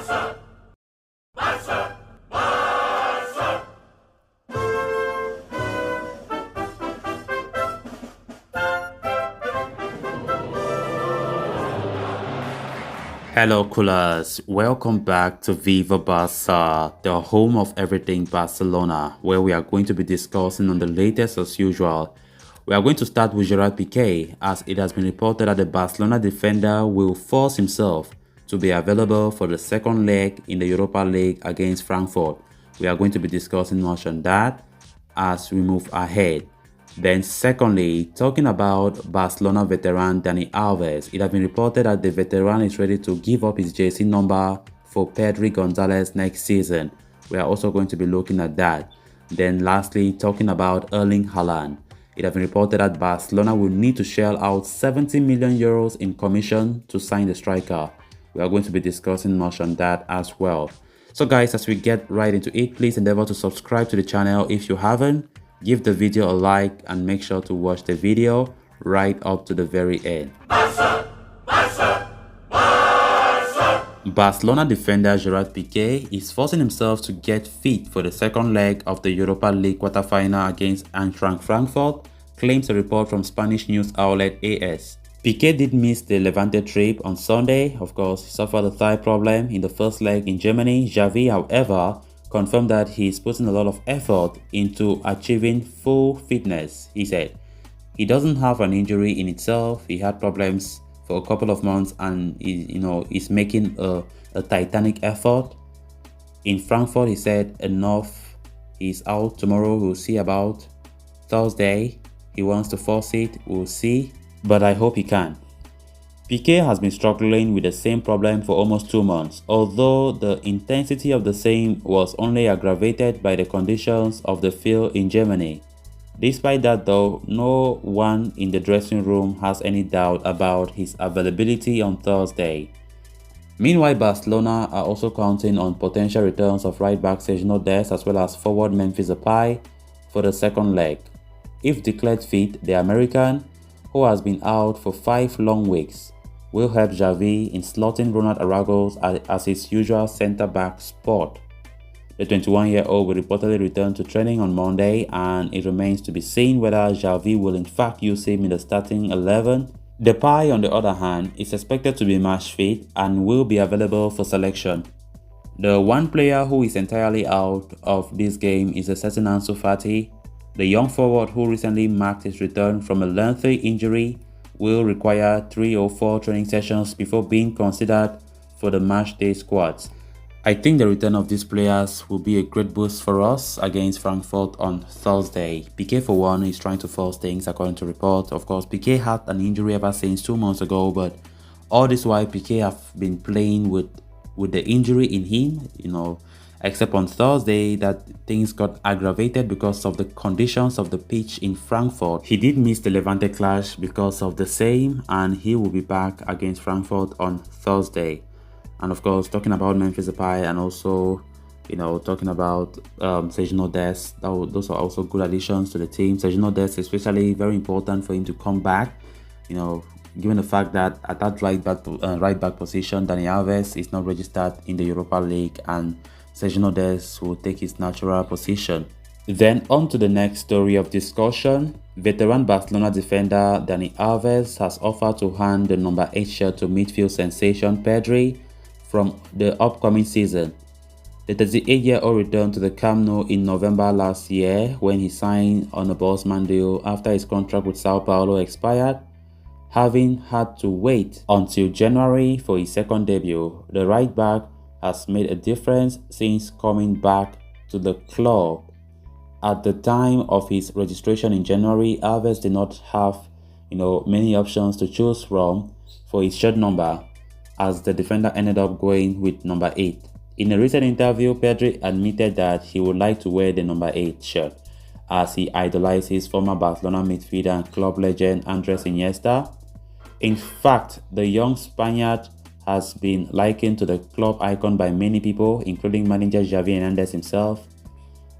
Hello, coolers. Welcome back to Viva Barca, the home of everything Barcelona, where we are going to be discussing on the latest as usual. We are going to start with Gerard Pique, as it has been reported that the Barcelona defender will force himself to be available for the second leg in the Europa League against Frankfurt. We are going to be discussing much on that as we move ahead. Then secondly, talking about Barcelona veteran Dani Alves, it has been reported that the veteran is ready to give up his jersey number for Pedro Gonzalez next season. We are also going to be looking at that. Then lastly, talking about Erling Haaland, it has been reported that Barcelona will need to shell out 70 million euros in commission to sign the striker. We are going to be discussing much on that as well. So guys, as we get right into it, please endeavor to subscribe to the channel if you haven't. Give the video a like and make sure to watch the video right up to the very end. Barcelona defender Gerard Pique is forcing himself to get fit for the second leg of the Europa League quarterfinal against Eintracht Frankfurt, claims a report from Spanish news outlet AS. Pique did miss the Levante trip on Sunday. Of course, he suffered a thigh problem in the first leg in Germany. Xavi, however, confirmed that he is putting a lot of effort into achieving full fitness. He said he doesn't have an injury in itself. He had problems for a couple of months and is making a titanic effort. In Frankfurt, he said enough. He's out tomorrow. We'll see about Thursday. He wants to force it. We'll see. But I hope he can. Pique has been struggling with the same problem for almost 2 months, although the intensity of the same was only aggravated by the conditions of the field in Germany. Despite that though, no one in the dressing room has any doubt about his availability on Thursday. Meanwhile, Barcelona are also counting on potential returns of right-back Sergio Dest as well as forward Memphis Depay for the second leg. If declared fit, the American, who has been out for 5 long weeks, will help Xavi in slotting Ronald Araujo as his usual centre-back spot. The 21-year-old will reportedly return to training on Monday, and it remains to be seen whether Xavi will in fact use him in the starting 11. Depay, on the other hand, is expected to be match fit and will be available for selection. The one player who is entirely out of this game is a certain Ansu Fati. The young forward, who recently marked his return from a lengthy injury, will require 3 or 4 training sessions before being considered for the matchday squads. I think the return of these players will be a great boost for us against Frankfurt on Thursday. Pique, for one, is trying to force things according to reports. Of course, Pique had an injury ever since 2 months ago, but all this while Pique have been playing with the injury in him, except on Thursday that things got aggravated because of the conditions of the pitch in Frankfurt. He did miss the Levante clash because of the same, and he will be back against Frankfurt on Thursday. And of course, talking about Memphis Depay and also, talking about Sergio Dest, those are also good additions to the team. Sergio Dest is especially very important for him to come back, given the fact that at that right back position, Dani Alves is not registered in the Europa League, and Sergio Dest will take his natural position. Then on to the next story of discussion. Veteran Barcelona defender Dani Alves has offered to hand the number 8 shirt to midfield sensation Pedro from the upcoming season. The 38-year-old returned to the Camp Nou in November last year when he signed on a Bosman deal after his contract with Sao Paulo expired, having had to wait until January for his second debut. The right back has made a difference since coming back to the club. At the time of his registration in January, Alves did not have many options to choose from for his shirt number, as the defender ended up going with number 8. In a recent interview, Pedro admitted that he would like to wear the number 8 shirt, as he idolizes former Barcelona midfielder and club legend Andres Iniesta. In fact, the young Spaniard has been likened to the club icon by many people, including manager Xavi Hernandez himself.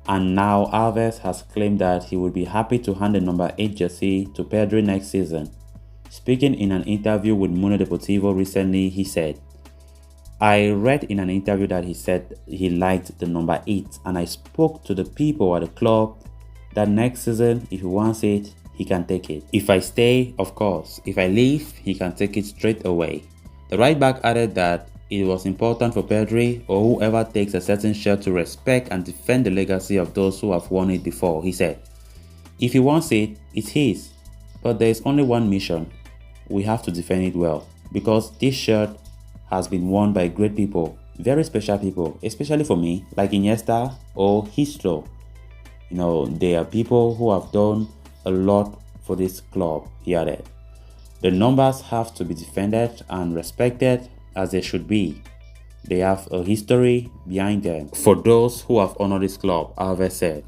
And now Alves has claimed that he would be happy to hand the number 8 jersey to Pedro next season. Speaking in an interview with Mundo Deportivo recently, he said, I read in an interview that he said he liked the number 8, and I spoke to the people at the club that next season, if he wants it, he can take it. If I stay, of course. If I leave, he can take it straight away. The right back added that it was important for Pedro or whoever takes a certain shirt to respect and defend the legacy of those who have won it before. He said, if he wants it, it's his. But there is only one mission. We have to defend it well, because this shirt has been won by great people, very special people, especially for me, like Iniesta or Histro. They are people who have done a lot for this club, he added. The numbers have to be defended and respected as they should be. They have a history behind them. For those who have honored this club, Alves said.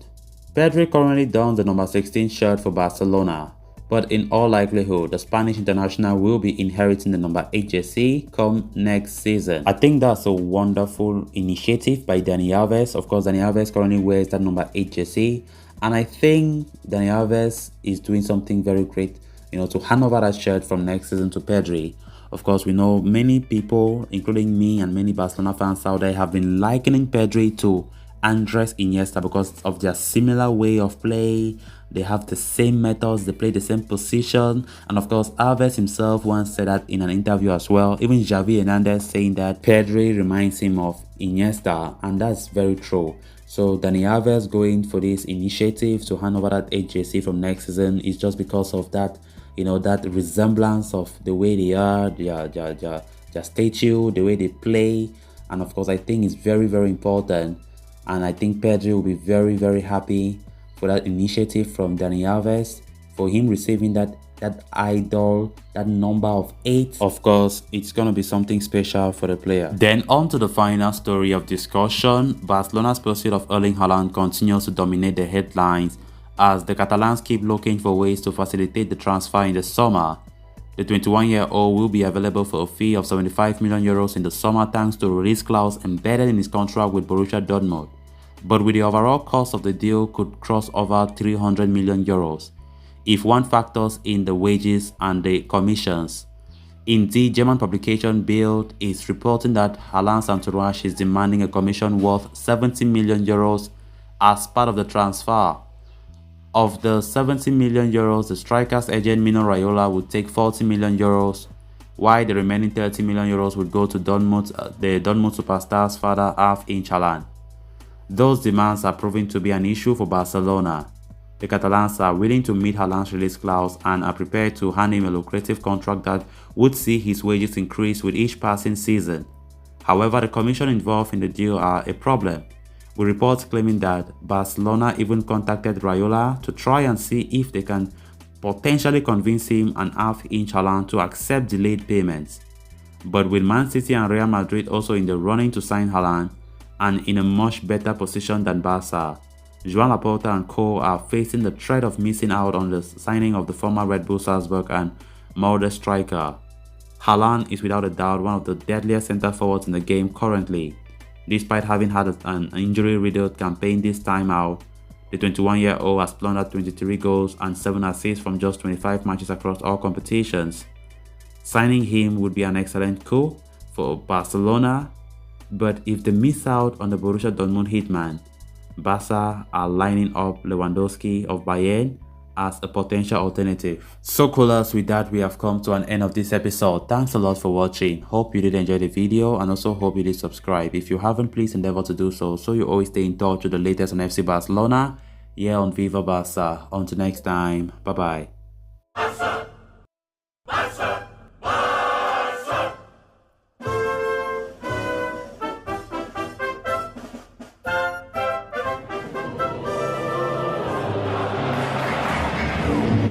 Pedro currently dons the number 16 shirt for Barcelona, but in all likelihood, the Spanish international will be inheriting the number 8 jersey come next season. I think that's a wonderful initiative by Dani Alves. Of course, Dani Alves currently wears that number 8 jersey, and I think Dani Alves is doing something very great, to hand over that shirt from next season to Pedro. Of course, we know many people, including me and many Barcelona fans out there, have been likening Pedro to Andres Iniesta because of their similar way of play. They have the same methods, they play the same position, and of course Alves himself once said that in an interview as well. Even Xavi Hernandez saying that Pedro reminds him of Iniesta, and that's very true. So Dani Alves going for this initiative to hand over that HJC from next season is just because of that, that resemblance of the way they are, their statue, the way they play, and of course I think it's very, very important. And I think Pedro will be very, very happy for that initiative from Dani Alves, for him receiving that idol, that number of 8. Of course, it's going to be something special for the player. Then on to the final story of discussion. Barcelona's pursuit of Erling Haaland continues to dominate the headlines as the Catalans keep looking for ways to facilitate the transfer in the summer. The 21-year-old will be available for a fee of 75 million euros in the summer thanks to a release clause embedded in his contract with Borussia Dortmund. But with the overall cost of the deal could cross over 300 million euros if one factors in the wages and the commissions. Indeed, German publication Bild is reporting that Haaland's entourage is demanding a commission worth 70 million euros as part of the transfer. Of the 70 million euros, the striker's agent Mino Raiola would take 40 million euros, while the remaining 30 million euros would go to the Dortmund superstar's father, half-inch Haaland. Those demands are proving to be an issue for Barcelona. The Catalans are willing to meet Haaland's release clause and are prepared to hand him a lucrative contract that would see his wages increase with each passing season. However, the commission involved in the deal are a problem, with reports claiming that Barcelona even contacted Raiola to try and see if they can potentially convince him and half-inch Haaland to accept delayed payments. But with Man City and Real Madrid also in the running to sign Haaland, and in a much better position than Barca, Joan Laporta and co are facing the threat of missing out on the signing of the former Red Bull Salzburg and Molde striker. Haaland is without a doubt one of the deadliest centre forwards in the game currently. Despite having had an injury-riddled campaign this time out, the 21-year-old has plundered 23 goals and 7 assists from just 25 matches across all competitions. Signing him would be an excellent coup for Barcelona, but if they miss out on the Borussia Dortmund hitman, Barca are lining up Lewandowski of Bayern as a potential alternative. So coolers, with that we have come to an end of this episode. Thanks a lot for watching. Hope you did enjoy the video and also hope you did subscribe. If you haven't, please endeavor to do so you always stay in touch with the latest on FC Barcelona here on Viva Barca. Until next time, bye bye.